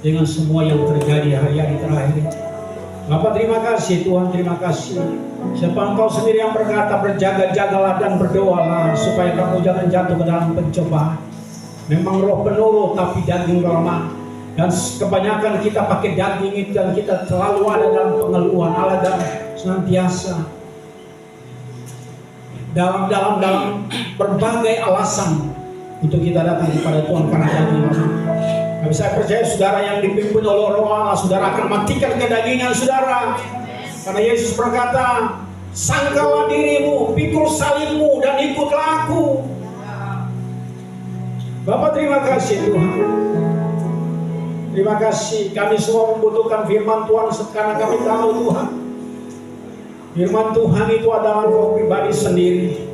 dengan semua yang terjadi hari-hari terakhir. Bapa, terima kasih Tuhan, terima kasih. Sebab Engkau sendiri yang berkata, berjaga-jagalah dan berdoalah supaya kamu jangan jatuh ke dalam pencobaan. Memang roh penurut tapi daging lemah. Dan kebanyakan kita pakai daging itu dan kita selalu ada dalam pengeluhan Allah dan senantiasa dalam berbagai alasan untuk kita datang kepada Tuhan karena daging lemah. Tapi saya percaya saudara yang dipimpin oleh Roh Allah, saudara akan matikan kedagingan saudara. Karena Yesus berkata, sangkalah dirimu, pikul salibmu dan ikutlah aku. Bapak, terima kasih Tuhan. Terima kasih, kami semua membutuhkan firman Tuhan karena kami tahu Tuhan, firman Tuhan itu adalah Engkau pribadi sendiri.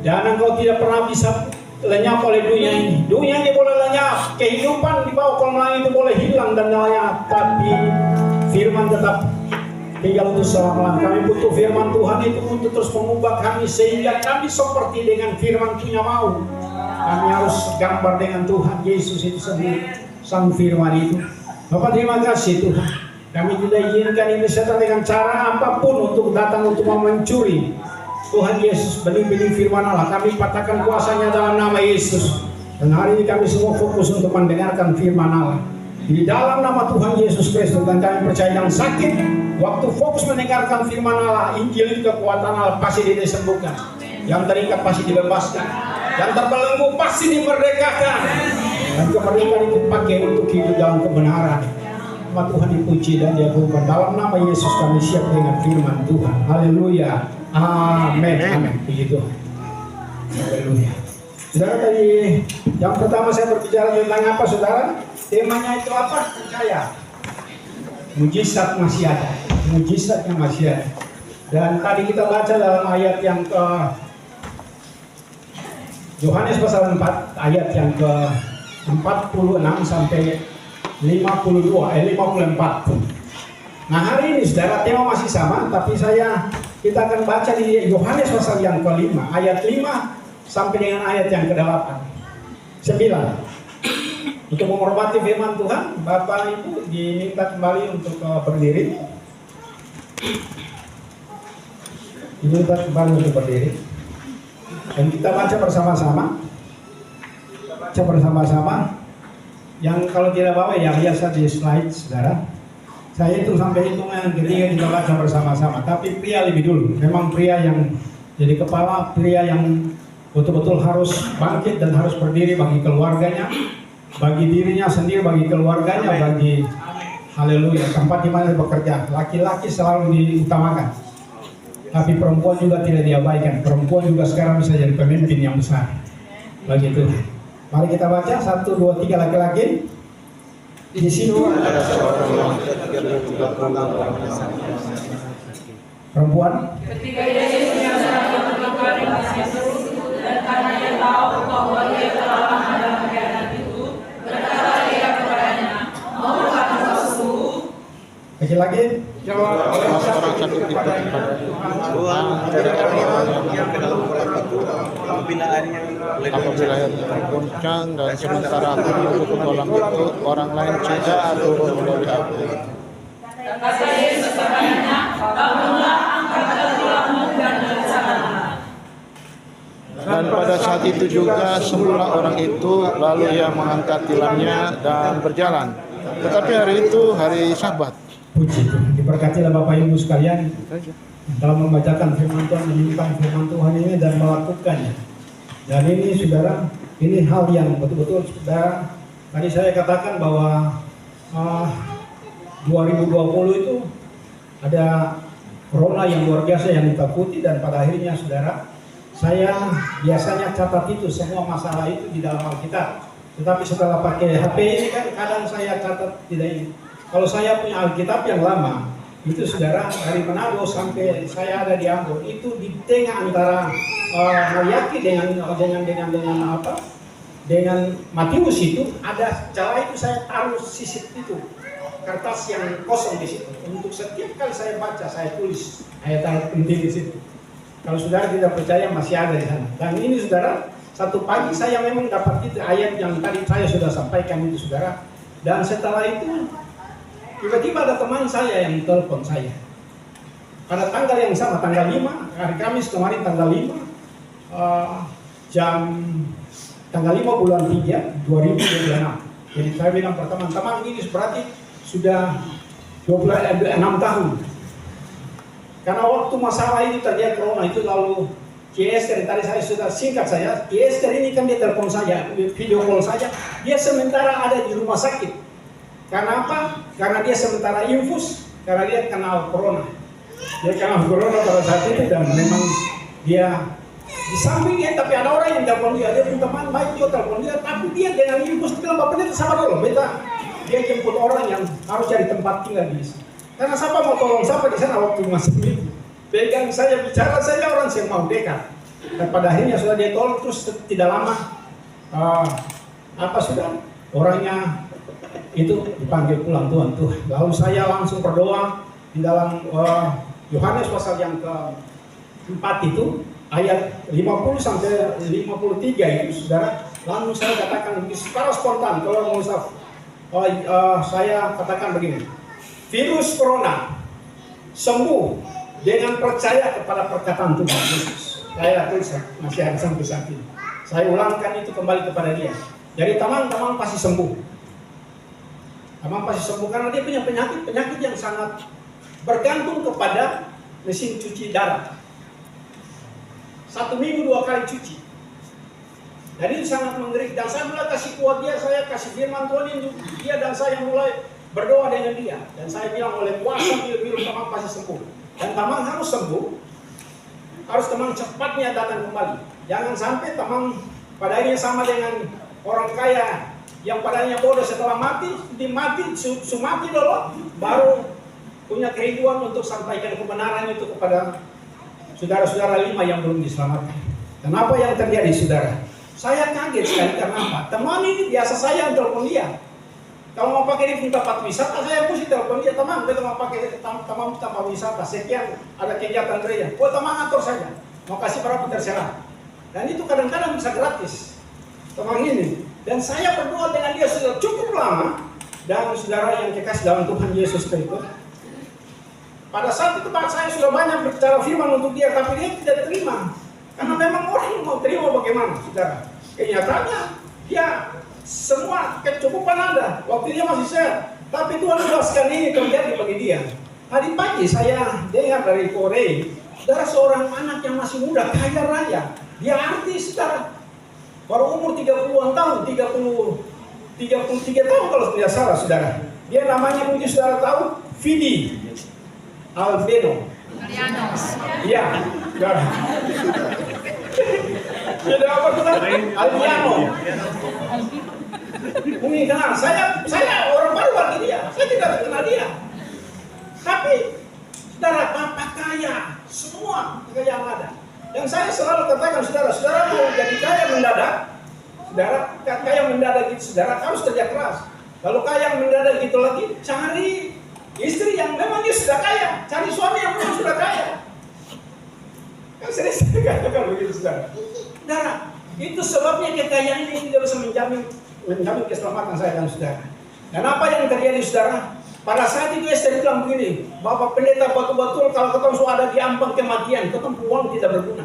Dan Engkau tidak pernah bisa lenyap oleh dunia ini. Dunia ini boleh lenyap, kehidupan di bawah kolam langit itu boleh hilang dan lenyap, tapi firman tetap tinggal untuk selama-lamanya. Kami butuh firman Tuhan itu untuk terus mengubah kami sehingga kami seperti dengan firman punya mau. Kami harus gambar dengan Tuhan Yesus itu sendiri, sang firman itu. Bapak, terima kasih Tuhan. Kami tidak izinkan ini setan dengan cara apapun untuk datang untuk mencuri Tuhan Yesus, benih-benih firman Allah. Kami patahkan kuasanya dalam nama Yesus. Dan hari ini kami semua fokus untuk mendengarkan firman Allah di dalam nama Tuhan Yesus Kristus. Dan kami percaya yang sakit, waktu fokus mendengarkan firman Allah, Injil itu kekuatan Allah pasti disembuhkan. Yang terikat pasti dibebaskan. Yang terbelenggu pasti dimerdekakan. Dan kemerdekaan itu pakai untuk hidup dalam kebenaran. Nama Tuhan dipuji dan diagungkan. Dalam nama Yesus kami siap dengan firman Tuhan. Haleluya. Amin. Amin. Begitu. Haleluya. Saudara, tadi yang pertama saya berbicara tentang apa, saudara? Temanya itu apa? Percaya. Mujizat masih ada. Mujizatnya masih ada. Dan tadi kita baca dalam ayat yang ke Yohanes pasal 4 ayat yang ke 46 sampai 54. Nah, hari ini saudara tema masih sama, tapi kita akan baca di Yohanes pasal yang ke-5 ayat 5 sampai dengan ayat yang ke-8 9. Untuk menghormati firman Tuhan, Bapak Ibu diminta kembali untuk berdiri. Diminta kembali untuk berdiri. Dan kita baca bersama-sama. Yang kalau tidak bawa ya biasa di slide, saudara. Saya hitung sampai hitungan ketiga kita baca bersama-sama. Tapi pria lebih dulu. Memang pria yang jadi kepala, pria yang betul-betul harus bangkit dan harus berdiri bagi keluarganya, bagi dirinya sendiri, bagi keluarganya, bagi haleluya tempat di mana bekerja. Laki-laki selalu diutamakan. Tapi perempuan juga tidak diabaikan. Perempuan juga sekarang bisa jadi pemimpin yang besar. Begitu. Mari kita baca 1, 2, 3 laki-laki. Di situ ada seorang perempuan. Ketika Yesus menyatakan kepada Yesus dan karena dia tahu bahwa dia telah lama dalam keadaan itu, berkata dia kepadanya, maukah engkau sembuh? Lagi. Jawab orang sakit itu Tuhan tidak orang yang ke dalam kolam itu apabila airnya tergoncang dan sementara aku duduk ke kolam itu orang lain juga turun melalui aku. Kata Yesus kepadanya, bangunlah, angkatlah tulangmu dan berjalanlah. Dan pada saat itu juga semula orang itu lalu ia mengangkat tilangnya dan berjalan. Tetapi hari itu hari Sabat. Puji Tuhan, diberkatilah Bapak Ibu sekalian dalam membacakan firman Tuhan, menyimpan firman Tuhan ini dan melakukannya. Dan ini saudara, ini hal yang betul-betul saudara, tadi saya katakan bahwa 2020 itu ada corona yang luar biasa yang ditakuti, dan pada akhirnya saudara, saya biasanya catat itu semua masalah itu di dalam Alkitab. Tetapi setelah pakai HP ini kan kadang saya catat tidak ini. Kalau saya punya Alkitab yang lama, itu saudara dari Manado sampai saya ada di Ambon, itu di tengah antara Mariaki dengan Matius itu ada celah itu saya taruh sisip itu kertas yang kosong di situ. Untuk setiap kali saya baca, saya tulis ayat-ayat penting di situ. Kalau saudara tidak percaya masih ada di sana. Dan ini saudara, satu pagi saya memang dapat itu ayat yang tadi saya sudah sampaikan itu saudara. Dan setelah itu tiba-tiba ada teman saya yang telepon saya. Pada tanggal yang sama, tanggal 5, hari Kamis kemarin tanggal 5, tanggal 5 bulan 3, 2026. Jadi saya bilang pertama, teman ini berarti sudah 26 tahun. Karena waktu masalah ini terjadi corona itu lalu Esther tadi saya sudah singkat saya, Esther ini kan dia telepon saya, video call saja. Dia sementara ada di rumah sakit. Karena apa? Karena dia sementara infus, karena dia kenal corona. Dia kenal corona pada saat itu dan memang dia di samping dia, tapi ada orang yang telepon dia pun teman baik juga telepon dia, tapi dia dengan infus bilang Bapak Pendeta sama dulu, beta dia jemput orang yang harus cari tempat tinggal di sini. Karena siapa mau tolong siapa di sana waktu masih itu. Pegang saya bicara saja orang yang mau dekat. Dan pada akhirnya sudah dia tolong terus tidak lama sudah orangnya itu dipanggil pulang Tuhan. Lalu saya langsung berdoa di dalam Yohanes pasal yang ke-4 itu ayat 50 sampai 53 itu saudara. Lalu saya katakan secara spontan kalau mau saya katakan begini. Virus corona sembuh dengan percaya kepada perkataan Tuhan Yesus. Saya tulis masih ada sampai saat ini. Saya ulangkan itu kembali kepada dia. Jadi teman-teman pasti sembuh. Teman pasti sembuh karena dia punya penyakit yang sangat bergantung kepada mesin cuci darah. 1 minggu 2 kali cuci. Jadi itu sangat mengerikan. Dan saya mulai kasih kuat dia, saya kasih firman Tuhan ini dia dan saya mulai berdoa dengan dia. Dan saya bilang oleh kuasa biru teman pasti sembuh. Dan teman harus sembuh. Harus teman cepatnya datang kembali. Jangan sampai teman padanya sama dengan orang kaya yang padanya bodoh setelah mati dulu baru punya kerinduan untuk sampaikan kebenaran itu kepada saudara-saudara 5 yang belum diselamatkan. Kenapa yang terjadi saudara? Saya kaget sekali karena apa? Teman ini biasa saya yang telepon dia. Kalau mau pakai di tempat wisata, saya mesti telepon dia, teman, kita mau pakai tempat wisata, sekian ada kegiatan gereja. Oh teman atur saja, mau kasih berapa terserah. Dan itu kadang-kadang bisa gratis, teman ini. Dan saya berdoa dengan dia sudah cukup lama, dan saudara yang dikasih dalam Tuhan Yesus Kristus. Pada saat itu saya sudah banyak bicara firman untuk dia, tapi dia tidak terima. Karena memang orang yang mau terima bagaimana, saudara? Kenyataannya, dia semua kecukupan ada, waktu dia masih sehat. Tapi Tuhan jelaskan ini terjadi bagi dia. Tadi pagi saya dengar dari Korea, saudara seorang anak yang masih muda, kaya raya. Dia artis, saudara. Baru umur 30-an tahun, 33 tahun kalau tidak salah, saudara. Dia namanya mungkin saudara tahu, Vidi Albeno. Iya, saudara. Sudah apa saudara? Albiano. Mungkin kenal, saya orang baru bagi dia, saya tidak kenal dia. Tapi, saudara, bapak kaya, semua kekayaan ada. Dan saya selalu katakan, saudara mau jadi kaya mendadak, saudara, kaya mendadak itu, saudara harus kerja keras. Kalau kaya mendadak itu lagi, cari istri yang memang dia sudah kaya, cari suami yang memang sudah kaya. Kan sering saya katakan begitu, saudara. Saudara, itu sebabnya kekayaan ini tidak bisa menjamin keselamatan saya dan saudara. Dan apa yang terjadi saudara? Pada saat itu Esther bilang begini, Bapak Pendeta betul-betul kalau ketemu sudah ada di ambang kematian, ketemu uang tidak berguna.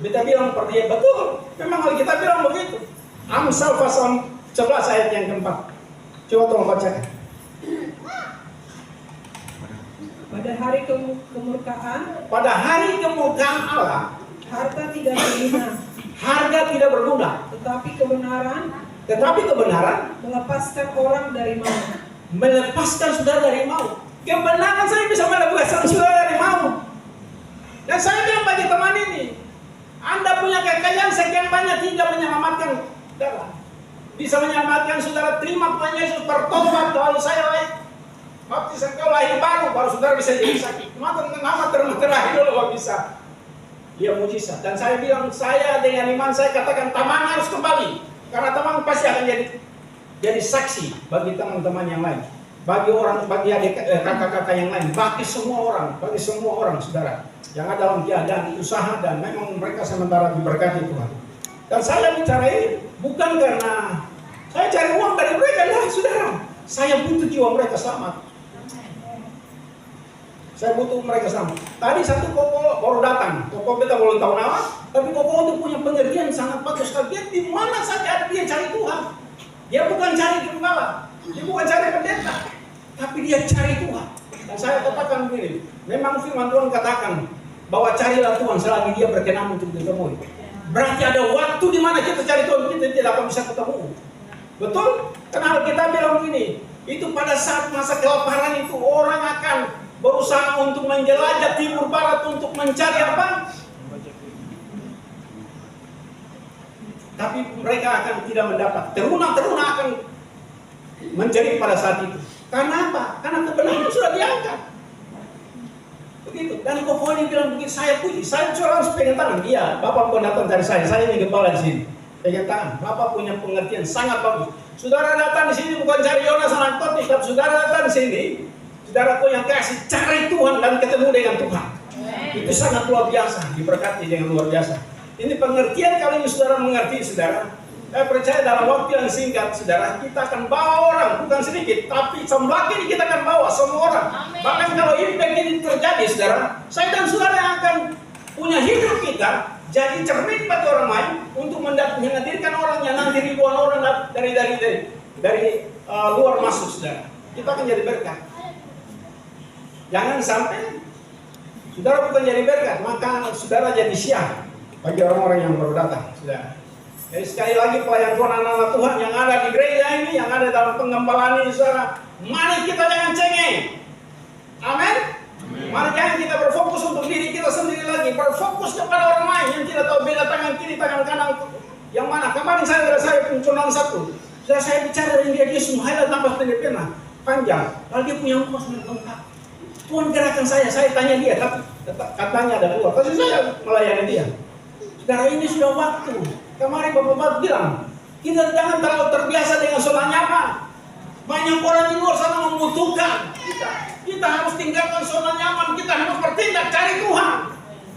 Kita bilang seperti itu, betul. Memang kalau kita bilang begitu. Amsal pasal 11 ayat yang keempat. Coba tolong bacakan. Pada hari kemurkaan Allah, harta tidak berguna. Harga tidak berguna. Tetapi kebenaran melepaskan orang dari maut. Melepaskan saudara dari maut. Kebenaran saya bisa melepaskan saudara dari maut. Dan saya bilang bagi teman ini, Anda punya kekayaan sekian banyak tidak menyelamatkan saudara. Bisa menyelamatkan saudara, terima Tuhan Yesus, bertobat, lalu saya lain. Baptis engkau lahir baru saudara bisa jadi sakit. Nama terakhir dulu baru bisa. Dia mujizat. Dan saya bilang, saya dengan iman saya katakan teman harus kembali. Karena teman pasti akan jadi saksi bagi teman-teman yang lain. Bagi adik kakak-kakak yang lain. Bagi semua orang, saudara. Yang ada dalam keadaan usaha dan memang mereka sementara diberkati Tuhan. Dan saya bicara ini bukan karena saya cari uang dari mereka, Saya butuh jiwa mereka selamat. Saya butuh mereka selamat. Tadi satu koko baru datang. Koko kita belum tahu nama, tapi koko itu punya pengertian sangat bagus. Dia di mana saja dia cari Tuhan. Dia bukan cari gembala, dia bukan cari pendeta, tapi dia cari Tuhan. Dan saya katakan begini, memang firman Tuhan katakan bahwa carilah Tuhan selagi dia berkenan untuk ditemui. Berarti ada waktu di mana kita cari Tuhan, kita tidak akan bisa ketemu. Betul? Karena kita bilang begini, itu pada saat masa kelaparan itu orang akan berusaha untuk menjelajah timur barat untuk mencari apa? Tapi mereka akan tidak mendapat. Teruna-teruna akan menjadi pada saat itu. Karena apa? Karena kebenaran sudah diangkat. Begitu. Dan pokoknya bilang begitu, saya puji. Saya cuma harus pegang tangan. Iya, Bapak pun datang dari saya. Saya ini kepala di sini. Pegang tangan. Bapak punya pengertian sangat bagus. Saudara datang di sini bukan cari Yonas anak Kotik, tapi saudara datang di sini. Saudaraku yang kasih cari Tuhan dan ketemu dengan Tuhan. Itu sangat luar biasa. Diberkati dengan luar biasa. Ini pengertian kalau ini saudara mengerti, saudara. Saya percaya dalam waktu yang singkat, saudara, kita akan bawa orang, bukan sedikit, tapi semakin ini kita akan bawa semua orang. Amen. Bahkan kalau impact ini terjadi, saudara, saya dan saudara yang akan punya hidup kita jadi cermin bagi orang lain untuk menghadirkan orang yang nanti ribuan orang dari luar masuk, saudara. Kita akan jadi berkat. Jangan sampai saudara bukan jadi berkat, maka saudara jadi sial bagi orang-orang yang baru datang, saudara. Jadi sekali lagi pelayan Tuhan anak-anak Tuhan yang ada di gereja ini, yang ada dalam pengembalaan ini, saudara, mari kita jangan cengeng. Amin. Mari jangan kita berfokus untuk diri kita sendiri lagi, berfokus kepada orang lain yang tidak tahu beda tangan kiri, tangan kanan yang mana. Kemarin saya pencunang satu, saya bicara dengan dia semua ada tambah pena panjang, lalu dia punya ongkos lengkap. Tuhan gerakan saya tanya dia, tapi katanya ada dua, pasti saya melayani dia. Saudara, ini sudah waktu. Kemarin Bapak bilang, kita jangan terlalu terbiasa dengan zona nyaman. Banyak orang di luar sana membutuhkan kita harus tinggalkan zona nyaman. Kita harus bertindak cari Tuhan.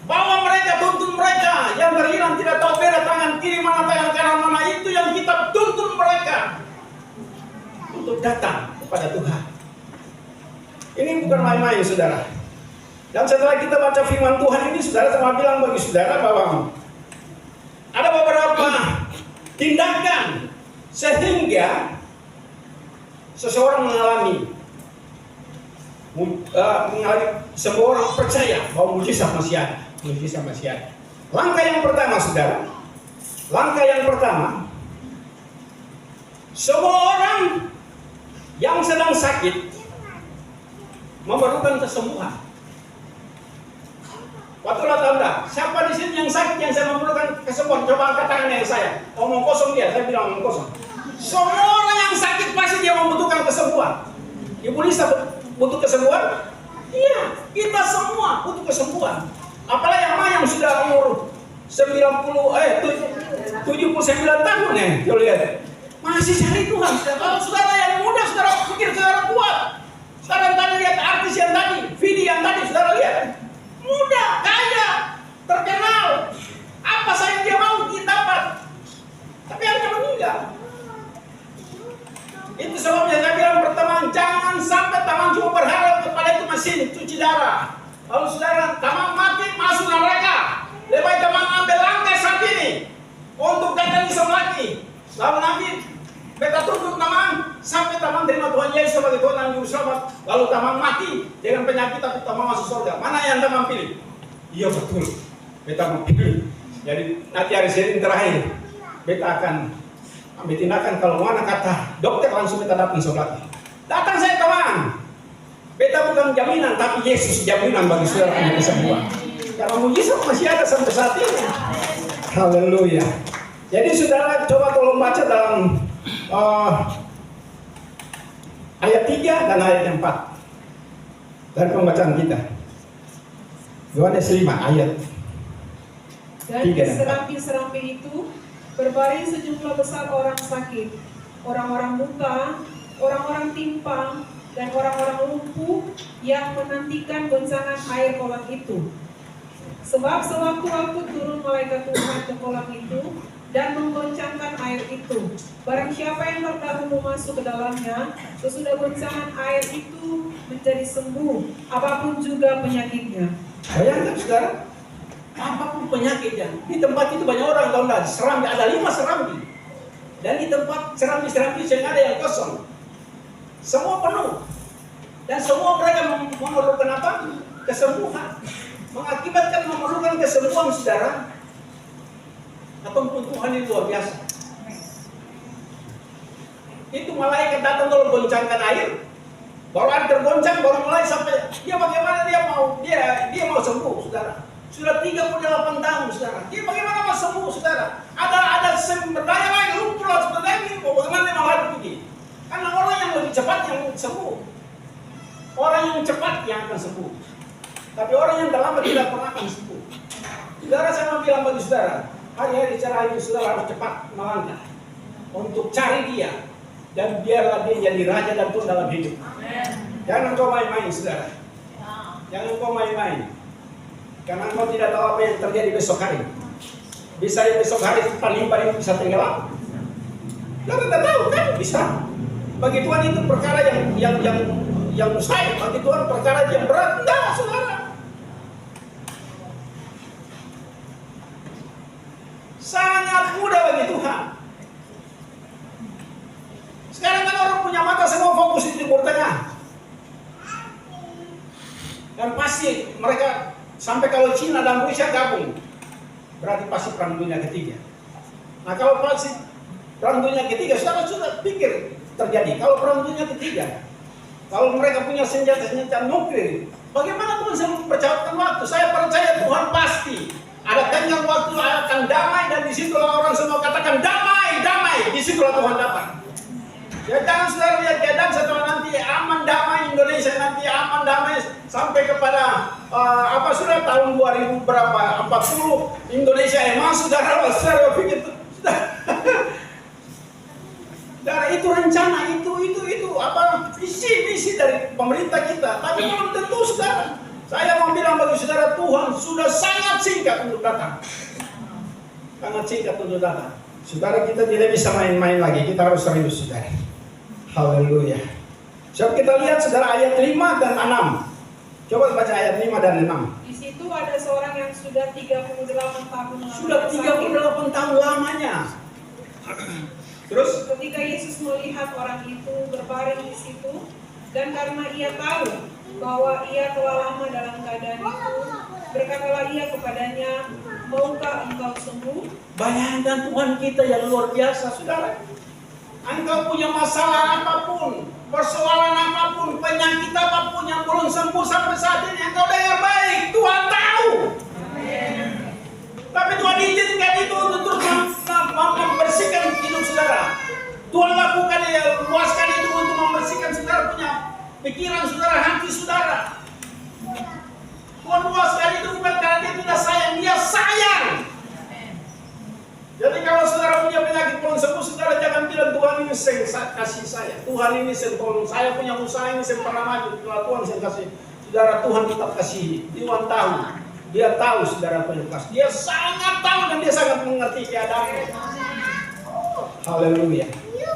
Bawa mereka, tuntun mereka yang terhilang tidak tahu beda tangan kiri mana tangan kanan mana, itu yang kita tuntun mereka untuk datang kepada Tuhan. Ini bukan main-main, saudara. Dan setelah kita baca firman Tuhan ini, saudara, sama bilang bagi saudara bahwa ada beberapa tindakan sehingga seseorang mengalami semua orang percaya bahwa mujizat masih ada. Mujizat masih ada. Langkah yang pertama, saudara. Langkah yang pertama, semua orang yang sedang sakit memerlukan kesembuhan. Waktulah tanda, siapa di sini yang sakit yang saya memerlukan kesembuhan? Coba angkat tangan yang saya. Omong kosong dia, saya bilang omong kosong. Semua orang yang sakit pasti dia membutuhkan kesembuhan. Ibu Lisa butuh kesembuhan? Iya, kita semua butuh kesembuhan. Apalagi yang sudah umur 79 tahun ya, kalau lihat. Masih cari Tuhan. Kalau saudara yang muda, saudara pikir saudara kuat. Saudara tadi lihat artis yang tadi, video yang tadi, saudara lihat. Muda, kaya, terkenal. Apa saja dia mau dia dapat. Tapi akhirnya meninggal. Itu sebabnya saya bilang pertama, jangan sampai taman cuma berharap kepada itu mesin cuci darah. Kalau saudara taman mati, masuk neraka. Lebih baik taman ambil langkah saat ini untuk datang Islam lagi. Lalu nanti beta tutup taman sampai taman terima Tuhan Yesus sebagai Tuhan dan Juru Selamat. Lalu taman mati dengan penyakit tapi taman masuk surga. Mana yang taman pilih? Iya betul, beta mau pilih. Jadi nanti hari Senin terakhir beta akan ambil tindakan. Kalau mana kata dokter langsung beta datang sholat. Datang saya kawan. Beta bukan jaminan tapi Yesus jaminan bagi saudara punya kesembuhan. Karena mujizat masih ada sampai saat ini. Haleluya. Jadi saudara coba tolong baca dalam ayat 3 dan ayat 4 dari pembacaan kita. Yohanes 5 ayat 3 dan serambi-serambi itu berbaring sejumlah besar orang sakit, orang-orang buta, orang-orang timpang, dan orang-orang lumpuh yang menantikan goncangan air kolam itu. Sebab sewaktu-waktu turun malaikat Tuhan ke kolam itu, dan menggoncangkan air itu. Barang siapa yang terdahulu masuk ke dalamnya, sesudah goncangan air itu menjadi sembuh, apapun juga penyakitnya. Bayangkan saudara, apapun penyakitnya. Di tempat itu banyak orang tahu enggak, serambi, ada 5 serambi. Dan di tempat serambi-serambi yang ada yang kosong. Semua penuh. Dan semua mereka memerlukan apa? Kesembuhan. Mengakibatkan memerlukan kesembuhan saudara. Ataupun Tuhan itu luar biasa. Itu malaikat datang kalau goncangkan air. Baru ada tergoncang, baru mulai sampai dia bagaimana dia mau sembuh, saudara. Sudah 38 tahun, saudara. Dia bagaimana mau sembuh, saudara? Ada sumber daya lain, lumpuh sebenarnya ini, bagaimana dia mau begini? Karena orang yang lebih cepat yang sembuh. Orang yang cepat yang akan sembuh. Tapi orang yang terlambat tidak pernah akan sembuh. Saudara, saya mau bilang bagi saudara, hari-hari cara itu saudara harus cepat melangkah untuk cari dia. Dan biarlah dia jadi raja dan Tuhan dalam hidup. Jangan kau main-main, saudara. Jangan kau main-main. Karena kau tidak tahu apa yang terjadi besok hari. Bisa ya besok hari limpah itu bisa tenggelam. Kau tidak tahu kan? Bisa. Bagi Tuhan itu perkara yang mustahil. Bagi Tuhan perkara yang berat. Tidak, saudara. Sangat mudah bagi Tuhan. Sekarang kan orang punya mata semua fokus di Timur Tengah. Dan pasti mereka sampai kalau Cina dan Rusia gabung, berarti pasti perang dunia ketiga. Nah kalau pasti perang dunia ketiga, saudara sudah pikir terjadi. Kalau perang dunia ketiga, kalau mereka punya senjata-senjata nuklir, bagaimana Tuhan saya mempercepat waktu? Saya percaya Tuhan pasti ada tenggang waktu akan damai, dan disitulah orang semua katakan damai, damai. Disitulah Tuhan datang. Ya jangan saudara lihat keadaan setelah nanti aman damai Indonesia, nanti aman damai sampai kepada sudah tahun 2000 berapa 40 Indonesia emang saudara pikir saudara itu rencana itu visi dari pemerintah kita, tapi belum tentu saudara. Saya mau bilang bagi saudara, Tuhan sudah sangat singkat untuk datang, sangat singkat untuk datang. Saudara, kita tidak bisa main-main lagi, kita harus serius saudara. Haleluya. Coba kita lihat saudara ayat 5 dan 6. Coba baca ayat 5 dan 6. Di situ ada seorang yang sudah 38 tahun Sudah 38 tahun lamanya. Terus ketika Yesus melihat orang itu berbaring di situ, dan karena ia tahu bahwa ia telah lama dalam keadaan itu, berkatalah ia kepadanya, maukah engkau sembuh? bayangkan Tuhan kita yang luar biasa saudara. Engkau punya masalah apapun, persoalan apapun, penyakit apapun yang belum sembuh sampai saat ini, engkau dengar baik, Tuhan tahu. Amen. Tapi Tuhan izinkan itu untuk terus membersihkan hidup saudara. Tuhan lakukan luaskan itu untuk membersihkan saudara punya pikiran saudara, hati saudara. Tuhan luaskan itu bukan karena dia tidak sayang, dia sayang. Jadi kalau saudara punya penyakit belum sembuh, saudara jangan bilang Tuhan ini kasih saya, Tuhan ini tolong saya punya usaha ini saya pernah maju, Tuhan saya kasih. Saudara, Tuhan tetap kasih. Tuhan tahu, dia tahu saudara punya kasih. Dia sangat tahu dan dia sangat mengerti keadaan. Haleluya.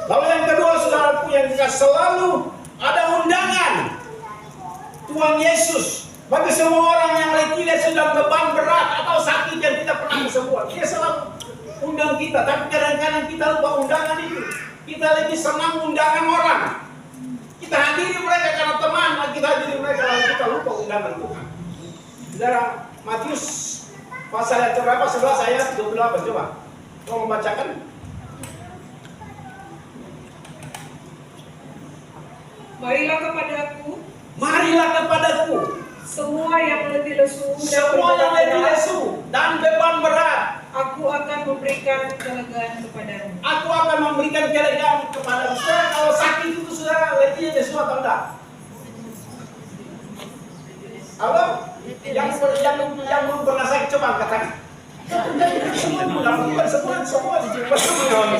Lalu yang kedua saudara punya selalu ada undangan Tuhan Yesus bagi semua orang yang tidak sedang beban berat atau sakit yang tidak pernah kesembuhan. Dia selalu undang kita, tapi kadang-kadang kita lupa undangan itu. Kita lebih senang undangan orang. Kita hadiri mereka karena teman, kita hadiri mereka lalu kita lupa undangan Tuhan. Saudara, Matius pasal yang berapa? 11 ayat 28, coba. Kau membacakan? Marilah kepadaku, marilah kepadaku, semua yang letih lesu dan beban berat, aku akan memberikan kelegaan kepadamu. Aku akan memberikan kelegaan kepadamu. Saudara, kalau sakit itu saudara letihnya lesu atau enggak? Halo? Yang belum pernah sakit coba katakan. Semua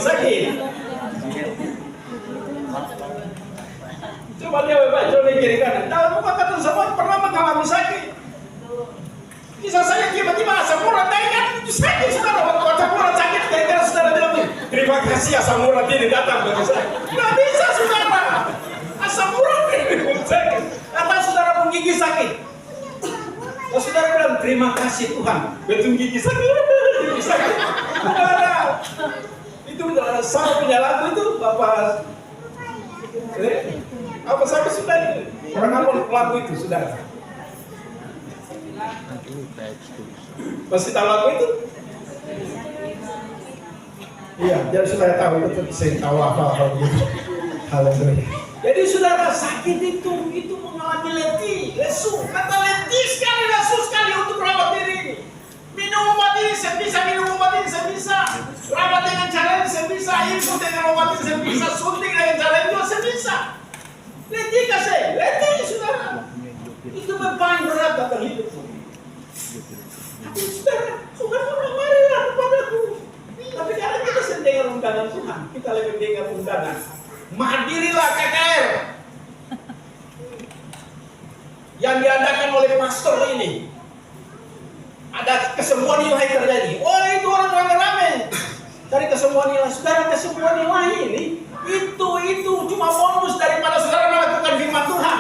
sakit. Coba dia coba kiri kanan. Dalam muka kata semua pernah mengalami sakit. Bisa saya tiba-tiba asam urat kan itu sakit saudara. Waktu asam urat sakit gara-gara saudara terima kasih asam urat ini datang bagi saya. Nggak bisa saudara. Asam urat ini sakit. Atau saudara pun gigi sakit. Kalau saudara bilang terima kasih Tuhan, betul gigi sakit. Gigi sakit. Saudara, itu saya punya lagu itu Bapak. Apa sampai sudah itu? Orang apa lagu itu saudara? Masih tahu lagu itu? Iya, jadi saudara tahu itu saya tahu apa gitu. Haleluya. Jadi saudara sakit itu mengalami letih, lesu. Kata letih sekali, lesu sekali untuk rawat diri ini. Minum obat ini saya bisa, minum obat ini saya bisa. Rawat dengan cara ini saya bisa, infus dengan obat ini saya bisa, suntik dengan cara itu saya bisa. Letih kasih, letih saudara. Itu beban berat dalam hidup. Tapi saudara, Tuhan marilah kepadaku. Tapi karena kita sedang dengar undangan Tuhan, kita lebih dengar undangan. Mahadirilah KKR yang diadakan oleh pastor ini. Ada kesembuhan ilahi terjadi. Oh itu orang ramai. Dari kesembuhan ilahi, saudara, kesembuhan ilahi ini itu cuma bonus daripada saudara melakukan firman Tuhan.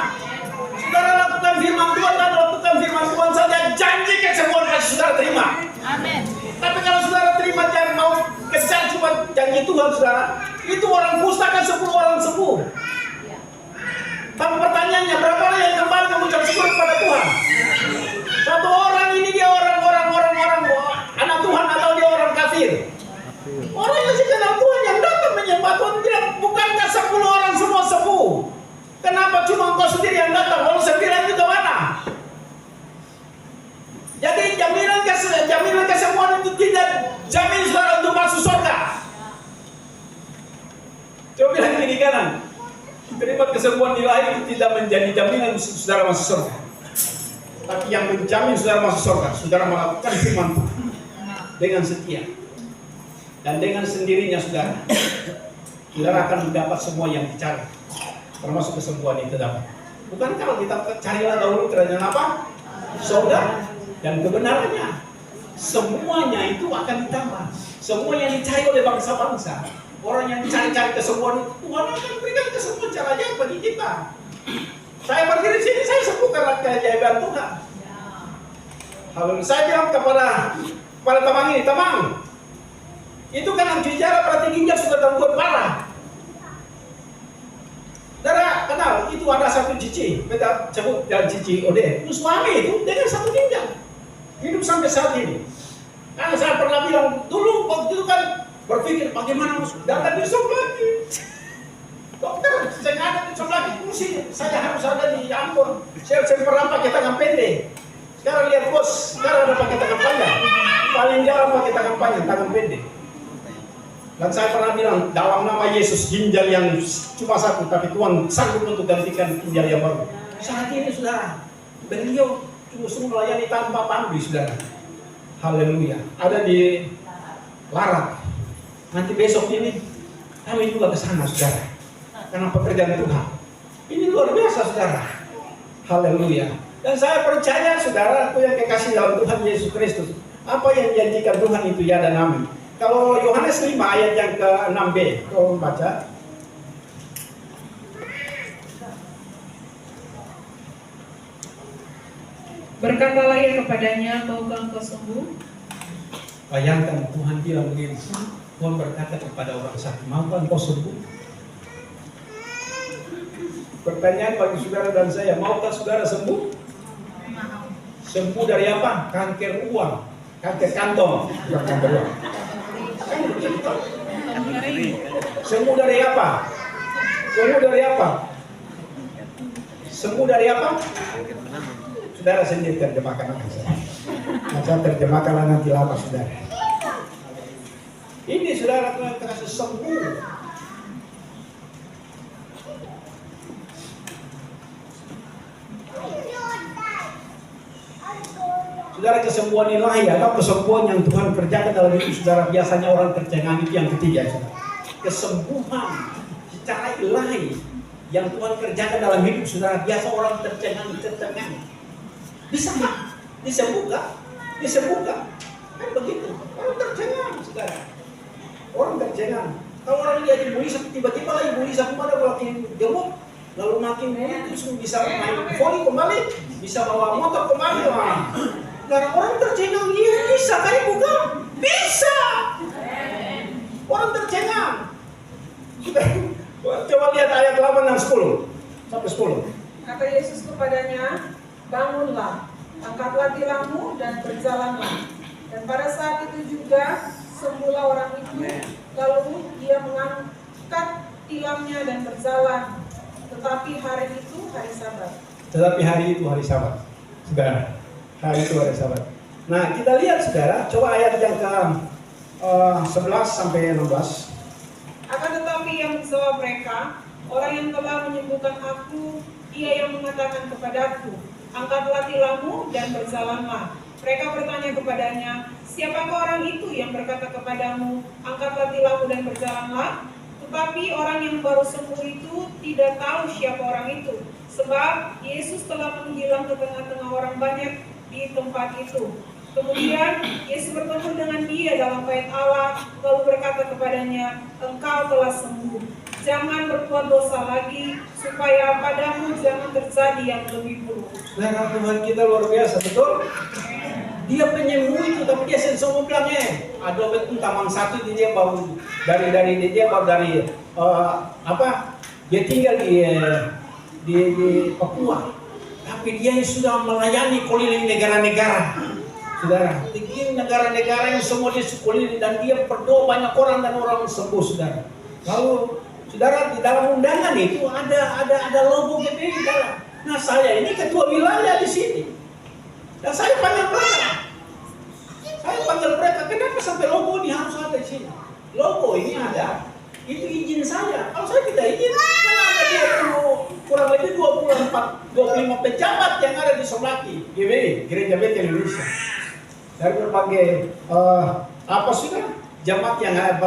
Saudara lakukan firman Tuhan dan lakukan firman Tuhan saja, janji kesembuhan pasti saudara terima. Amin. Tapi kalau saudara terima jangan mau kejar cuma janji Tuhan saudara, itu orang kusta kan 10 orang sembuh. Tapi pertanyaannya berapa orang yang kembali mengucap syukur kepada Tuhan? Satu orang ini dia orang anak Tuhan atau dia orang kafir? Orang yang kenal Tuhan yang datang menyembah Tuhan tidak, bukankah 10 orang semua sembuh? Kenapa cuma engkau sendiri yang datang? Kalau 9 itu ke mana? Jadi jaminan kesembuhan itu tidak jamin saudara untuk masuk surga. Coba bilang kiri kanan. Terima kesembuhan ilahi itu tidak menjadi jaminan saudara masuk surga. Tapi yang menjamin saudara masuk surga, saudara melakukan firman Tuhan dengan setia. Dan dengan sendirinya saudara akan mendapat semua yang dicari. Termasuk kesembuhan itu dapat. Bukan kalau kita carilah dahulu kerajaan apa? Surga dan kebenarannya. Semuanya itu akan ditambah. Semua yang dicari oleh bangsa-bangsa, orang yang cari-cari kesembuhan itu, Tuhan akan berikan kesembuhan caranya bagi kita. Saya berdiri di sini, saya sembuh karena keajaiban Tuhan. Haleluya. Saya bilang kepada teman ini, teman, itu kan harus bicara berarti ginjal sudah gangguan parah. Saudara kenal, itu ada satu cici, kita sebut dan cici Ode. Itu suami itu dengan satu ginjal hidup sampai saat ini. Karena saya pernah bilang dulu waktu itu kan berpikir bagaimana datang di lagi. Dokter, saya nggak ada di lagi kursi, saya harus ada di Ambon. Saya pernah pakai tangan pendek. Sekarang lihat bos, sekarang ada pakai tangan panjang. Paling jarang pakai tangan panjang, tangan pendek. Dan saya pernah bilang dalam nama Yesus ginjal yang cuma satu, tapi Tuhan sanggup untuk gantikan ginjal yang baru. Saat ini saudara, beliau justru melayani tanpa pamrih saudara. Haleluya. Ada di Larat. Nanti besok ini kami juga ke sana saudara. Karena pekerjaan Tuhan. Ini luar biasa saudara. Haleluya. Dan saya percaya saudara, aku yang kekasih dalam Tuhan Yesus Kristus, apa yang dijanjikan Tuhan itu ya dan amin. Kalau Yohanes 5 ayat yang ke-6b, tolong baca. Berkatalah ia kepadanya, maukah engkau sembuh? Bayangkan Tuhan bilang begini, Tuhan berkata kepada orang sakit, maukah engkau sembuh? Pertanyaan bagi saudara dan saya, maukah saudara sembuh? Sembuh dari apa? Kanker uang, kanker kantong, bukan kanker uang. Sembuh dari apa? Sembuh dari apa? Sembuh dari apa? Saudara sendiri terjemahkan apa saya? Saya terjemahkanlah nanti lama saudara. Ini saudara Tuhan terasa sembuh. Saudara, kesembuhan ilahi atau kesembuhan yang Tuhan kerjakan dalam hidup saudara, biasanya orang tercengang itu yang ketiga saudara. Kesembuhan secara ilahi yang Tuhan kerjakan dalam hidup saudara, biasa orang tercengang. Bisa disembuhkan, kan begitu. Orang tercengang saudara. orang tercengang. Kalau orang lihat Ibu Lisa, tiba-tiba lah Ibu Lisa kemana makin gemuk, lalu makin terus bisa main voli kembali, bisa bawa motor kembali. Karena orang tercengang, iya bisa, kayak bukan bisa. Orang tercengang. Coba lihat ayat 8 dan 10 sampai 10. Kata Yesus kepadanya, bangunlah, angkatlah tilangmu dan berjalanlah. Dan pada saat itu juga sembuhlah orang itu, lalu dia mengangkat tilangnya dan berjalan. Tetapi hari itu hari Sabat. Tetapi hari itu hari Sabat, saudara. Hari itu hari Sabat. Nah, kita lihat saudara, coba ayat yang ke 11 sampai 16. Akan tetapi yang menjawab mereka, orang yang telah menyembuhkan aku, ia yang mengatakan kepadaku, angkatlah tilangmu dan berjalanlah. Mereka bertanya kepadanya, siapakah orang itu yang berkata kepadamu, angkatlah tilangmu dan berjalanlah? Tetapi orang yang baru sembuh itu tidak tahu siapa orang itu, sebab Yesus telah menghilang ke tengah-tengah orang banyak di tempat itu. Kemudian Yesus bertemu dengan dia dalam bait Allah, lalu berkata kepadanya, engkau telah sembuh. Jangan berbuat dosa lagi, supaya padamu jangan terjadi yang lebih buruk. Nah, Tuhan kita luar biasa, betul? Dia penyembuh itu, tapi dia semua bilangnya, ada betul tamang satu dia baru dari dia baru dari dia tinggal di Papua, tapi dia sudah melayani keliling negara-negara. Saudara, di negara-negara yang semua dia sekeliling dan dia berdoa banyak orang dan orang sembuh, saudara. Lalu, saudara, di dalam undangan itu ada logo GPI di dalam. Nah, saya ini ketua wilayah di sini. Dan saya panggil mereka. Kenapa sampai logo ini harus ada di sini? Logo ini ada, itu izin saya. Kalau saya tidak izin, karena ada dia kurang lebih 25 pejabat yang ada di Somlaki, GBI, Gereja Betel Indonesia. Dari berbagai jamaat yang ada,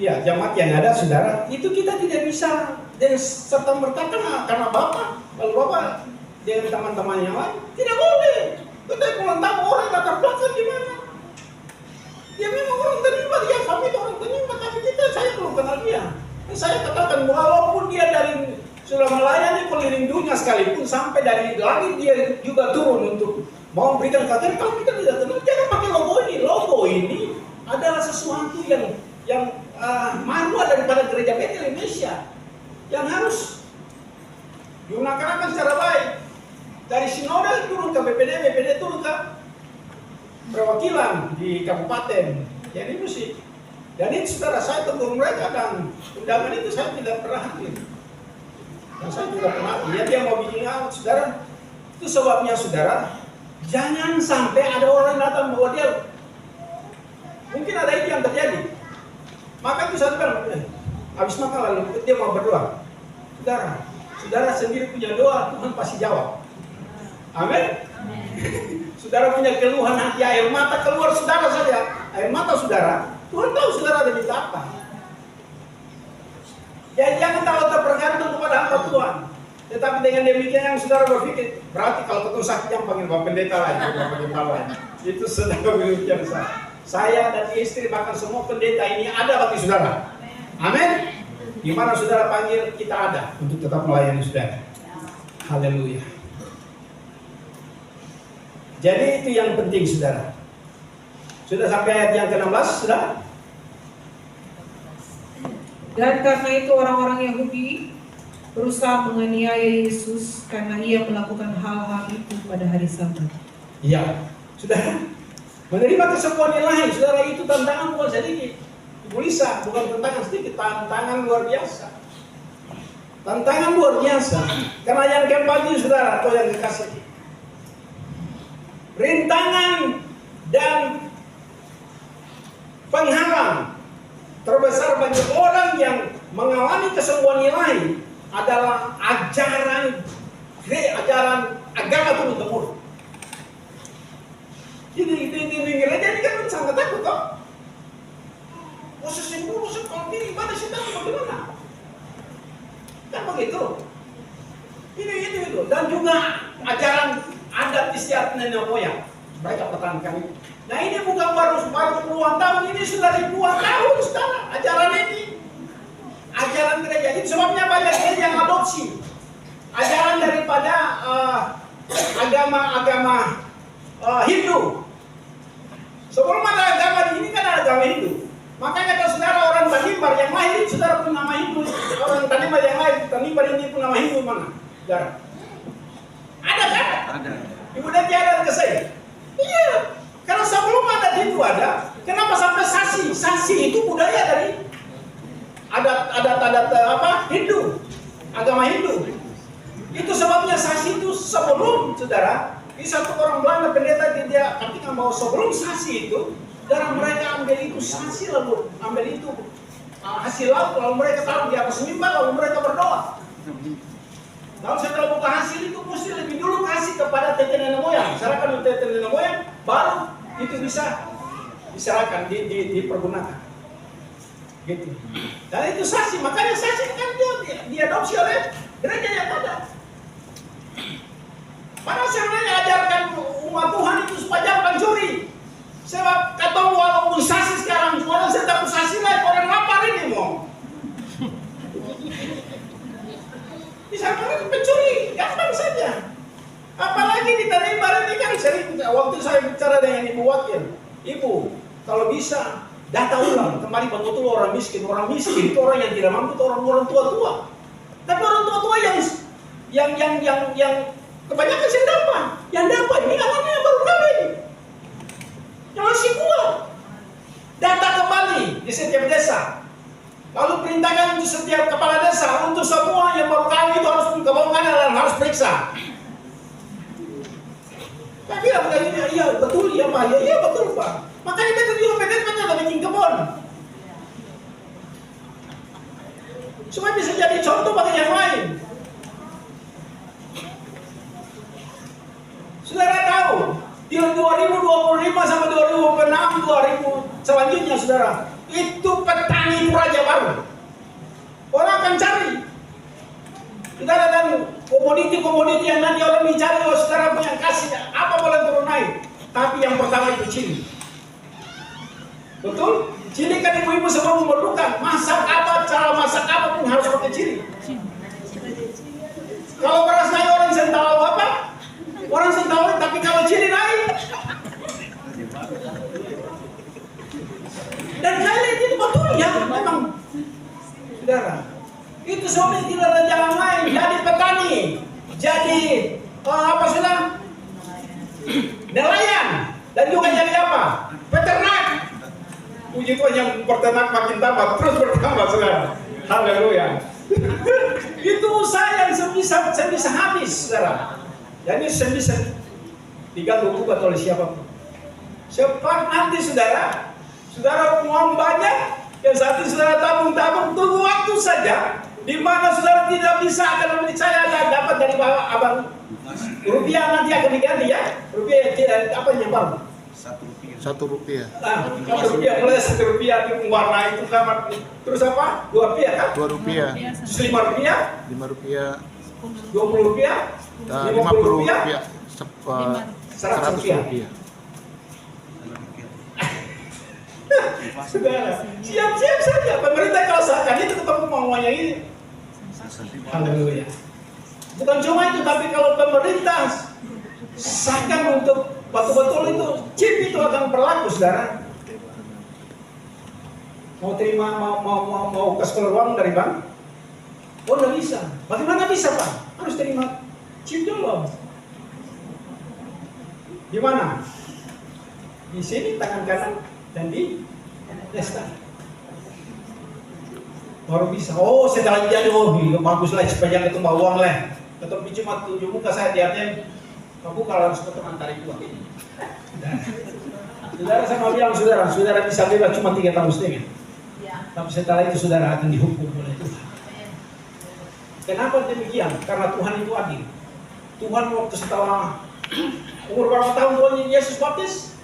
jamaat yang ada, saudara. Itu kita tidak bisa dan serta merta karena Bapak, kalau Bapak dengan teman-teman yang lain tidak boleh. Kita kalau tahu orang latar belakang gimana. Dia memang orang terlibat, ya kami itu orang terlibat, tapi saya belum kenal dia. Saya katakan walaupun dia sudah melayani keliling dunia sekalipun sampai dari langit dia juga turun untuk mau memberikan kabar, kalau kita tidak kenal, jangan pakai logo ini. Logo ini adalah sesuatu yang manual daripada Gereja Betel Indonesia yang harus digunakan secara baik. Dari sinode turun ke BPD turun ke perwakilan di kabupaten. Jadi mesti. Dan itu saudara, saya tegur mereka dan undangan itu saya tidak pernah hadir. Dan saya tidak pernah. Dia mau bikin saudara. Itu sebabnya saudara, jangan sampai ada orang datang bahwa dia mungkin ada itu yang terjadi. Maka itu saya bilang, habis makan lalu dia mau berdoa. Saudara sendiri punya doa, Tuhan pasti jawab. Amin. Saudara punya keluhan hati, air mata keluar saudara saja. Air mata saudara, Tuhan tahu saudara ada minta apa. Jadi jangan terlalu tergantung kepada hamba Tuhan. Tetapi dengan demikian yang saudara berpikir, berarti kalau ketemu sakit yang panggil Bapak Pendeta lain, Bapak Pendeta lain. Itu saudara berpikir saya dan istri bahkan semua pendeta ini ada bagi saudara. Amin. Di mana saudara panggil, kita ada untuk tetap melayani saudara. Haleluya. Jadi itu yang penting saudara. Sudah sampai ayat yang ke-16 sudah? Dan karena itu orang-orang Yahudi berusaha menganiaya Yesus karena ia melakukan hal-hal itu pada hari Sabat. Iya, sudah. Menerima kesembuhan ilahi, saudara, itu tantangan bukan sedikit. Ibu Lisa, bukan tantangan sedikit, tantangan luar biasa. Tantangan luar biasa. Karena yang keempat ini saudara, atau yang dikasih rintangan dan penghalang terbesar bagi orang yang mengalami kesembuhan ilahi adalah ajaran agama turun-temurun. Ini gereja ini kan sangat takut toh. Khusus kalau ini ibadah sih tahu bagaimana? Kan begitu. Ini itu dan juga ajaran adat istiadat nenek moyang. Mereka pertahankan itu. Nah ini bukan baru puluhan tahun, ini sudah ribuan tahun sekarang ajaran ini. Ajaran gereja, itu sebabnya banyak gereja yang adopsi ajaran daripada agama Hindu. Sebelum ada agama ini kan ada agama Hindu. Makanya kalau saudara orang Tanimbar yang lahir, saudara pun nama Hindu. Orang Tanimbar yang lahir, Tanimbar ini pun nama Hindu mana? Saudara? Ada kan? Ada. Ibu Deti ada ke saya? Iya. Karena sebelum ada Hindu ada, kenapa sampai Sasi? Sasi itu budaya dari adat apa? Hindu, agama Hindu. Itu sebabnya Sasi itu sebelum, saudara, di satu orang Belanda pendeta dia ketika mau sebelum Sasi itu, saudara mereka ambil itu Sasi lalu ambil itu hasil laut lalu mereka taruh di atas mimbar lalu mereka berdoa. Lalu setelah buka hasil itu mesti lebih dulu kasih kepada tete nenek moyang, serahkan tete nenek moyang, baru itu bisa diserahkan, dipergunakan. Gitu. Dan itu Sasi, makanya Sasi kan diadopsi oleh gereja yang ada. Mana sebenarnya ajarkan umat Tuhan itu supaya jangan mencuri. Sebab kata walaupun Sasi sekarang orang sedang Sasi lagi, orang lapar ini mau. Bisa kan pencuri, gampang saja. Apalagi di Tanimbar ini kan sering, waktu saya bicara dengan Ibu Wakil, Ibu, kalau bisa data ulang kembali betul orang miskin itu orang yang tidak mampu, orang tua. Tapi orang tua yang kebanyakan sedang yang dapat ini anaknya yang baru kawin, yang masih kuat. Data kembali di setiap desa. Lalu perintahkan untuk setiap kepala desa untuk semua yang baru kawin itu harus kebongkar dan harus periksa. Saya bilang iya betul ya Pak, iya betul Pak. Makanya kita juga PDP-nya ada bikin kebun. Supaya bisa jadi contoh bagi yang lain. Saudara tahu, di 2025 sampai 2026, 2000 selanjutnya saudara, itu petani raja baru. Orang akan cari. Saudara dan komoditi yang nanti orang dicari, kalau saudara punya kasih, apa boleh turun naik. Tapi yang pertama itu cili. Betul? Cili kan ibu-ibu sebelum memerlukan masak apa, cara masak apa pun harus pakai cili. Kalau beras naik orang sentalau apa? Orang sentalau, tapi kalau cili naik. Dan saya lihat itu betul ya, memang. Saudara, itu sebabnya tidak ada jalan lain. Jadi petani, jadi apa sudah? Nelayan, dan juga jadi apa? Peternak. Puji Tuhan yang peternak makin tambah, terus bertambah saudara. Haleluya. Itu usaha yang sebisa habis saudara. Jadi sebisa digantung bukan oleh siapapun. Cepat nanti saudara uang banyak, yang saat ini saudara tabung, tunggu waktu saja, di mana saudara tidak bisa akan saya dapat dari abang rupiah nanti akan diganti ya, rupiah tidak apa nyebar. Rp1. Nah, Rp1 mulai Rp1 itu warna itu sama, terus apa? Rp2 kan? Rp2. Terus Rp5, Rp5. Rp20, Rp50. Rp100. Saudara, siap-siap saja. Pemerintah kalau sahkan itu ketemu mauannya ini. Haleluya. Bukan cuma itu, tapi kalau pemerintah sahkan untuk betul-betul itu, chip itu akan berlaku, saudara. Mau terima, mau kasih keluar uang dari bank? Oh, nggak bisa. Bagaimana bisa, Pak? Harus terima chip dulu. Di mana? Di sini tangan kanan dan di desktop. Baru bisa. Oh, setelah jadi bagus lah supaya jangan ketemu uang lah. Ketemu cuma tunjuk muka saya di ATM. Kamu kalau harus ketemu tarik uang. Saudara sama bilang saudara bisa bebas cuma 3 tahun setengah. Tapi setelah itu saudara akan dihukum oleh Tuhan. Kenapa demikian? Karena Tuhan itu adil. Tuhan waktu setelah umur berapa tahun Tuhan Yesus baptis?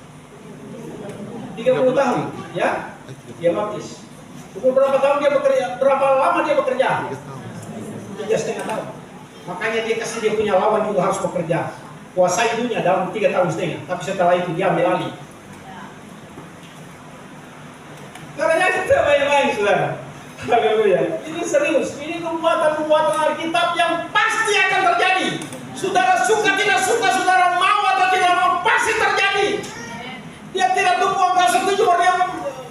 30 tahun, ya? Dia baptis. Umur berapa tahun dia bekerja? Berapa lama dia bekerja? 3,5 tahun. Makanya dia kasih dia punya lawan juga harus bekerja. kuasai dunia dalam 3 tahun setengah, tapi setelah itu dia ambil alih. Karena kita main-main, saudara. Haleluya. Ini serius. Ini nubuatan-nubuatan Alkitab yang pasti akan terjadi. Saudara suka tidak suka, saudara mau atau tidak mau, pasti terjadi. Dia tidak tunggu enggak setuju baru dia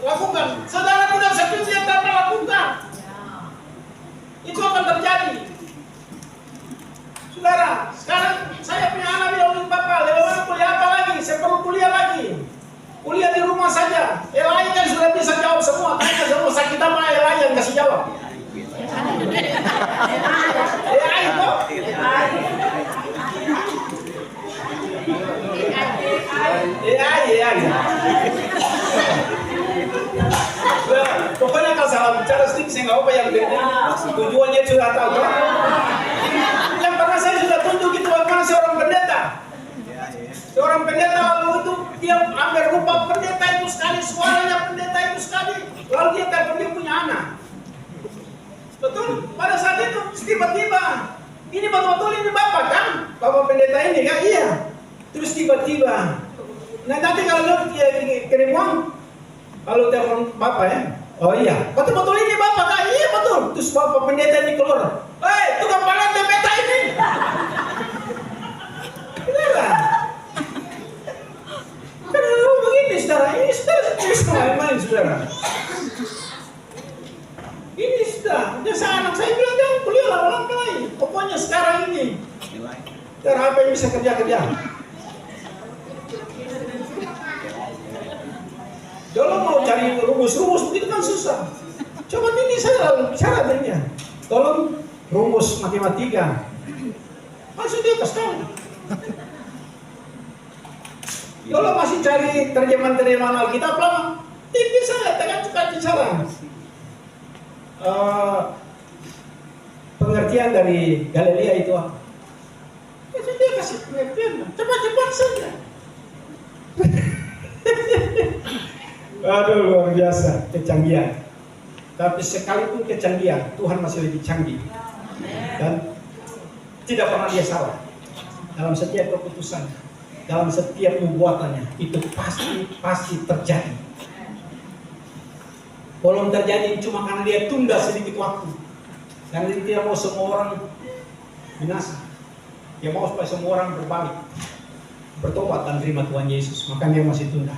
lakukan. Saudara tidak setuju dia tak melakukan. Itu akan terjadi. Saudara, sekarang saya punya anak bilang, Bapak, lewat kuliah apa lagi? Saya perlu kuliah lagi. Kuliah di rumah saja. Elai kan sudah bisa jawab semua. Tanya semua sakit apa, Elai yang kasih jawab. Elai kok? Elai. Pokoknya kalau salah bicara sedikit, saya nggak apa yang beda. Tujuannya sudah tahu. Yang pernah saya sudah tunjuk itu bagaimana seorang pendeta. Seorang pendeta lalu itu dia ambil rupa pendeta itu sekali, suaranya pendeta itu sekali, lalu dia telepon dia punya anak. Betul? Pada saat itu tiba-tiba, ini betul-betul ini bapak kan? Bapak pendeta ini kan? Iya. Terus tiba-tiba, nah nanti kalau lo kirim uang, kalau telepon bapak ya, oh iya, betul-betul ini bapak kan? Iya betul. Terus bapak pendeta ini keluar, tukang palet pendeta ini. Beneran. Kenapa begini saudara? Ini sudah main-main saudara. Ini sudah anak saya bilang jangan kuliah lama-lama lagi. Pokoknya sekarang ini. Cara apa yang bisa kerja-kerja? Kalau mau cari rumus-rumus begitu kan susah. Coba ini saya bicara dengan tolong rumus matematika. Masuk di atas sekali. Kalau masih cari terjemahan Alkitab lama, tipis saya tekan cepat bicara. Pengertian dari Galilea itu apa? Itu dia kasih pengertian, cepat-cepat saja. Aduh luar biasa kecanggihan. Tapi sekalipun kecanggihan, Tuhan masih lebih canggih dan tidak pernah dia salah dalam setiap keputusan. Dalam setiap nubuatannya itu pasti terjadi. Belum terjadi cuma karena dia tunda sedikit waktu. Karena dia tidak mau semua orang binasa. Dia mau supaya semua orang berbalik, bertobat dan terima Tuhan Yesus. Maka dia masih tunda.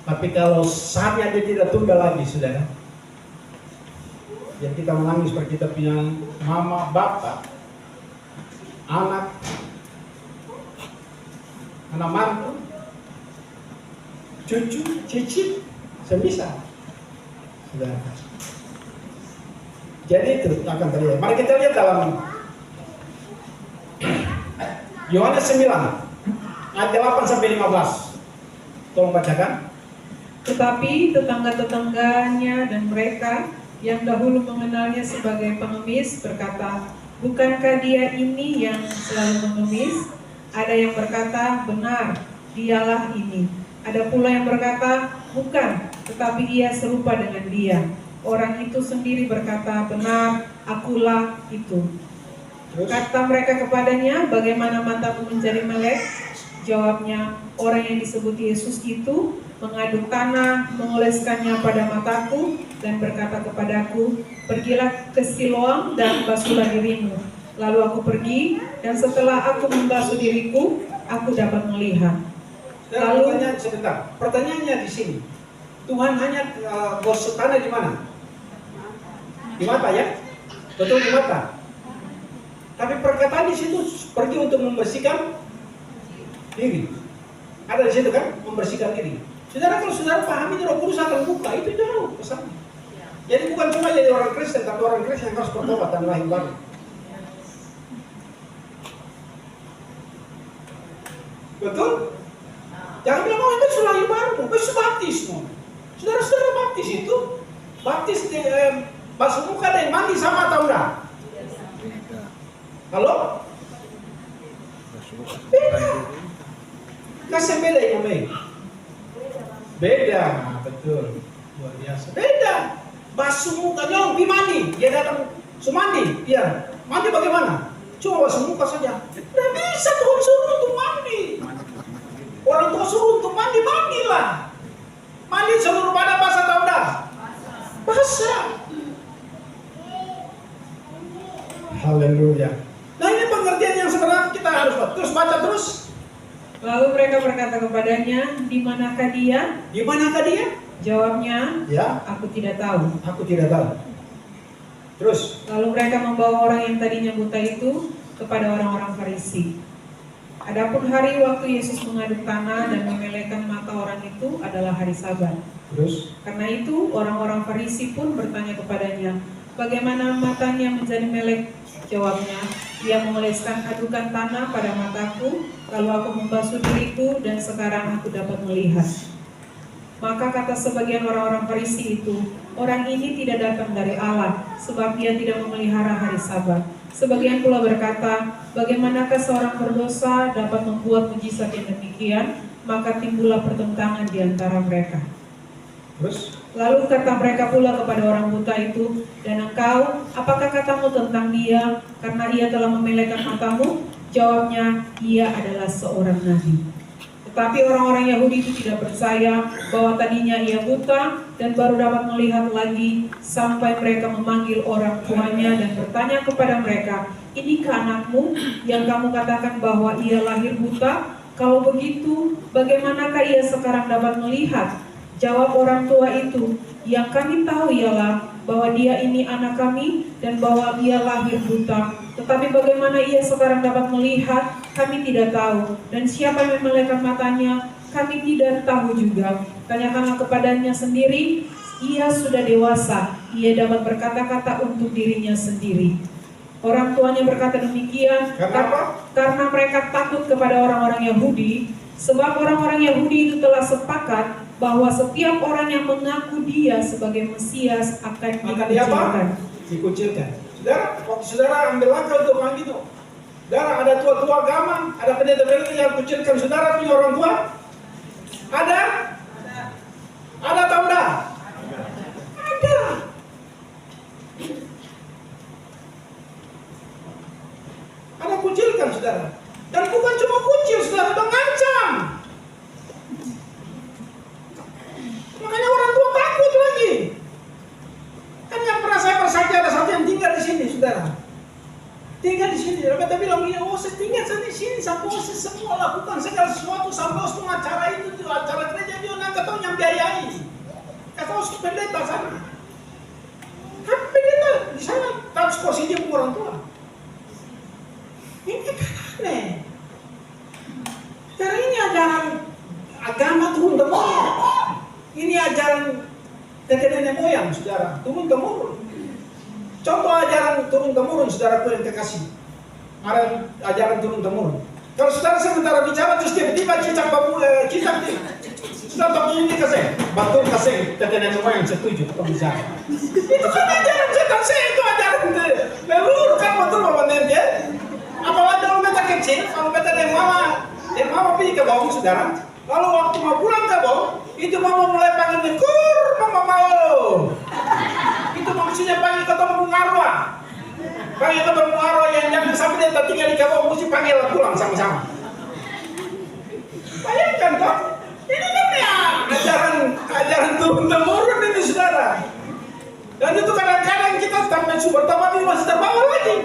Tapi kalau saatnya dia tidak tunda lagi, saudara, yang kita menangis seperti kita punya mama, bapak, anak mantu, cucu, cicit, semisal. Sudah. Jadi itu akan terjadi. Mari kita lihat dalam Yohanes 9 ayat 8 sampai 15. Tolong bacakan. Tetapi tetangga-tetangganya dan mereka yang dahulu mengenalnya sebagai pengemis berkata, bukankah dia ini yang selalu mengemis? Ada yang berkata, benar, dialah ini. Ada pula yang berkata, bukan, tetapi ia serupa dengan dia. Orang itu sendiri berkata, benar, akulah itu. Kata mereka kepadanya, bagaimana matamu menjadi melek? Jawabnya, orang yang disebut Yesus itu mengaduk tanah, mengoleskannya pada mataku, dan berkata kepadaku, pergilah ke Siloam dan basuhlah dirimu. Lalu aku pergi, dan setelah aku membasuh diriku, aku dapat melihat. Lalu sebentar, pertanyaannya di sini, Tuhan hanya gosok tanah di mana? Di mata ya? Betul di mata. Tapi perkataan di situ pergi untuk membersihkan diri. Ada di situ kan, membersihkan diri. Saudara, kalau saudara pahami Roh Kudus akan buka, itu jauh pesannya. Jadi bukan cuma jadi orang Kristen, tapi orang Kristen harus bertobat dan lahir baru. Betul? Jangan bilang, oh itu sudah lahir baru, itu baptismu. Saudara-saudara baptis itu, baptis basuh muka dan mandi sama atau enggak? Halo? Beda. Kasih beda yang baik. Beda, betul. Luar biasa. Beda. Basuh muka nyong, mandi. Dia datang, mandi. Dia mandi bagaimana? Coba semuka saja. Tidak bisa Tuhan suruh untuk mandi. Orang tua suruh untuk mandi, mandilah. Mandi seluruh badan basah atau enggak? Basah. Haleluya. Nah ini pengertian yang sebenarnya kita harus buat. Terus baca terus. Lalu mereka berkata kepadanya, di manakah dia? Di manakah dia? Jawabnya, Ya, aku tidak tahu. aku tidak tahu. Terus, Lalu mereka membawa orang yang tadinya buta itu kepada orang-orang Farisi. Adapun hari waktu Yesus mengaduk tanah dan memelekkan mata orang itu adalah hari Sabat. terus, Karena itu orang-orang Farisi pun bertanya kepadanya, bagaimana matanya menjadi melek? Jawabnya, ia mengoleskan adukan tanah pada mataku, lalu aku membasuh diriku dan sekarang aku dapat melihat. Maka kata sebagian orang-orang Farisi itu, orang ini tidak datang dari Allah, sebab ia tidak memelihara hari Sabat. Sebagian pula berkata, bagaimanakah seorang berdosa dapat membuat mujizat yang demikian? Maka timbullah pertentangan di antara mereka. terus. Lalu kata mereka pula kepada orang buta itu, dan engkau, apakah katamu tentang dia, karena ia telah memelekkan matamu? Jawabnya, ia adalah seorang nabi. Tetapi orang-orang Yahudi itu tidak percaya bahwa tadinya ia buta dan baru dapat melihat lagi, sampai mereka memanggil orang tuanya dan bertanya kepada mereka, inikah anakmu yang kamu katakan bahwa ia lahir buta? Kalau begitu, bagaimanakah ia sekarang dapat melihat? Jawab orang tua itu, yang kami tahu ialah bahwa dia ini anak kami dan bahwa ia lahir buta. Tetapi bagaimana ia sekarang dapat melihat, kami tidak tahu. Dan siapa yang memelekkan matanya, kami tidak tahu juga. Tanyakanlah kepadanya sendiri, ia sudah dewasa, ia dapat berkata-kata untuk dirinya sendiri. Orang tuanya berkata demikian karena mereka takut kepada orang-orang Yahudi, sebab orang-orang Yahudi itu telah sepakat bahwa setiap orang yang mengaku dia sebagai Mesias akan dikucilkan. Dikucilkan. Saudara, waktu saudara ambil langkah untuk orang itu, saudara ada tua-tua agama, ada pendeta-pendeta yang kucilkan saudara punya orang tua? Ada? Ada atau enggak? Ada. Ada kucilkan saudara. Dan bukan cuma kucil saudara, mengancam. Makanya orang tua takut lagi. Kan yang pernah saya bersaksi ada satu yang tinggal di sini, saudara. Tinggal di sini. Mereka bilang, oh saya tinggal di sini, sampai saya semua lakukan segala sesuatu, sampai semua acara itu, acara gereja dia nggak tahu yang biayai. Kata harus pendeta sana. Tapi pendeta di sana transportasi dia ke orang tua. Ini kan aneh. Karena ini ajaran agama turun temurun. Ini ajaran nenek moyang, saudara, turun temurun. Contoh ajaran turun temurun, saudaraku yang kekasih. Ada ajaran turun temurun. Kalau saudara sementara bicara, terus tiba-tiba cicak sudah tak ini kasih, batu kasih, kata nenek moyang setuju kalau bicara. Itu kan ajaran setan, itu ajaran leluhur kan betul bapak nenek. Apalagi kalau beta kecil, kalau beta dan mama pergi ke bawah, saudara. Lalu waktu mau pulang ke bawah, itu mama mulai panggil kur, mama mau. Itu maksudnya panggil ketemu pengaruh. Panggil ketemu pengaruh yang jangan sampai dia tinggal di bawah, mesti panggil pulang sama-sama. Bayangkan toh, ini kan ya ajaran turun temurun ini saudara. Dan itu kadang-kadang kita sampai sumber tamat ini masih terbawa lagi.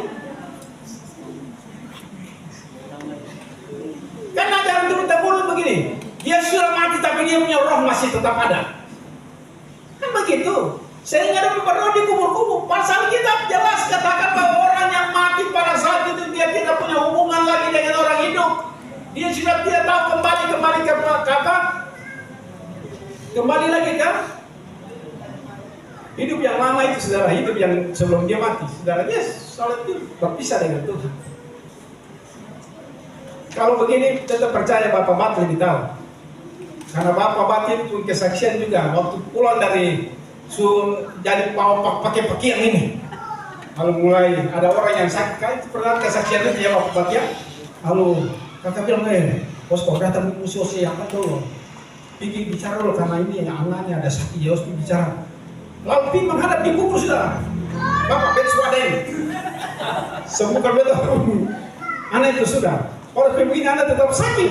Kan ajaran turun temurun begini. Dia sudah mati tapi dia punya roh masih tetap ada. Kan begitu. Sehingga ada beberapa di kubur-kubur. Pasal kitab jelas katakan bahwa orang yang mati pada saat itu dia tidak punya hubungan lagi dengan orang hidup. Dia sudah tidak tahu kembali ke apa? Kembali lagi ke hidup yang lama itu saudara, hidup yang sebelum dia mati. Saudara dia soal itu berpisah dengan Tuhan. Kalau begini tetap percaya Bapak Bat lebih tahu. Karena Bapak Batin pun kesaksian juga waktu pulang dari jadi pakai pakaian ini. Lalu mulai ada orang yang sakit, kan itu pernah kesaksian itu ya Bapak Batin. Lalu kakak bilang, bos kau datang musuh siapa dulu? Pergi bicara dulu karena ini yang anaknya ada sakit, ya harus bicara. Lalu pergi menghadap di kubur sudah. Bapak Bet Swaden. Sembuhkan betul. Anak itu sudah. Orang begini anak tetap sakit.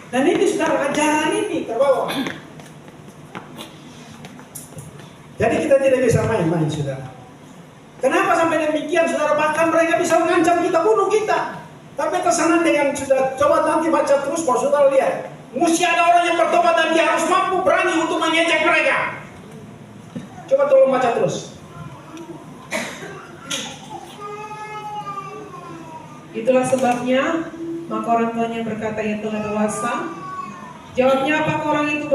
Dan ini saudara, ajaran ini terbawa. Jadi kita tidak bisa main-main, saudara. Kenapa sampai demikian, saudara? Bahkan mereka bisa mengancam kita, bunuh kita. Tapi tersanang dengan sudah, coba nanti baca terus, kalau saudara lihat. Mesti ada orang yang bertobat dan dia harus mampu berani untuk mengejek mereka. Coba tolong baca terus. Itulah sebabnya, maka orang tuanya berkata, ia telah dewasa. Jawabnya, apakah orang itu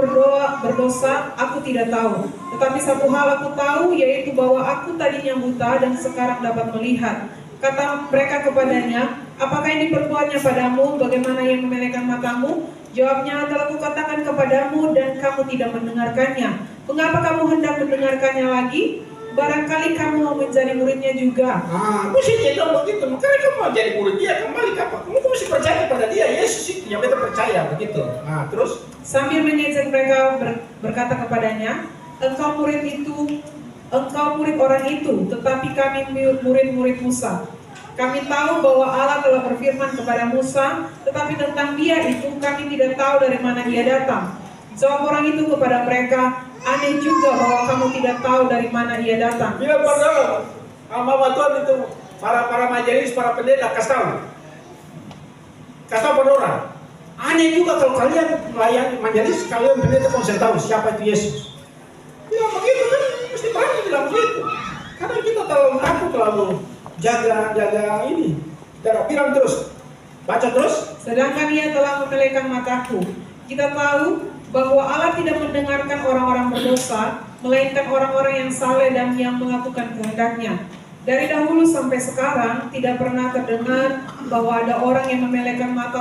berdosa? Aku tidak tahu. Tetapi satu hal aku tahu, yaitu bahwa aku tadinya buta dan sekarang dapat melihat. Kata mereka kepadanya, apakah ini perbuatannya padamu? Bagaimana yang memelekan matamu? Jawabnya, telah kukatakan kepadamu dan kamu tidak mendengarkannya. Mengapa kamu hendak mendengarkannya lagi? Barangkali kamu mau menjadi muridnya juga. Mesti dia bilang begitu. Makanya kamu mau jadi murid dia, kembali kapan? Kamu mesti percaya kepada dia. Yesus itu yang kita percaya begitu. Terus Sambil mengejek mereka berkata kepadanya, engkau murid orang itu, tetapi kami murid-murid Musa. Kami tahu bahwa Allah telah berfirman kepada Musa, tetapi tentang dia itu kami tidak tahu dari mana dia datang. Jawab orang itu kepada mereka, aneh juga bahwa kamu tidak tahu dari mana ia datang. bila padahal Mama Tuhan itu para majelis, para pendeta kasih tahu pada orang. Aneh juga kalau kalian melayani majelis, kalian pendeta konsen tahu siapa itu Yesus. Ya begitu kan, mesti berani bilang begitu. Karena kita terlalu jaga ini. Kita bilang terus, baca terus. Sedangkan ia telah memelekan mataku. Kita tahu bahwa Allah tidak mendengarkan orang-orang berdosa, melainkan orang-orang yang saleh dan yang melakukan kehendaknya. Dari dahulu sampai sekarang tidak pernah terdengar bahwa ada orang yang memelekan mata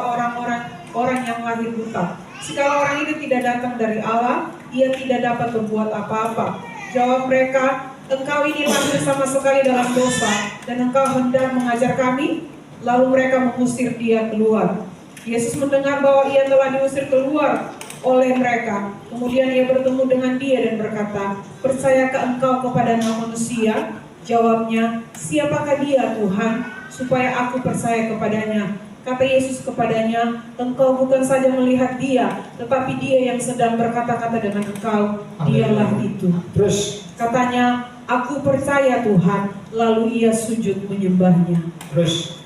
orang yang lahir buta. Jika orang itu tidak datang dari Allah, ia tidak dapat berbuat apa-apa. Jawab mereka, engkau ini lahir sama sekali dalam dosa, dan engkau hendak mengajar kami? Lalu mereka mengusir dia keluar. Yesus mendengar bahwa ia telah diusir keluar oleh mereka. Kemudian ia bertemu dengan dia dan berkata, percayakah engkau kepada Anak Manusia? Jawabnya, siapakah dia Tuhan, supaya aku percaya kepadanya? Kata Yesus kepadanya, engkau bukan saja melihat dia, tetapi dia yang sedang berkata-kata dengan engkau, dialah itu. Terus Katanya, aku percaya Tuhan, lalu ia sujud menyembahnya. terus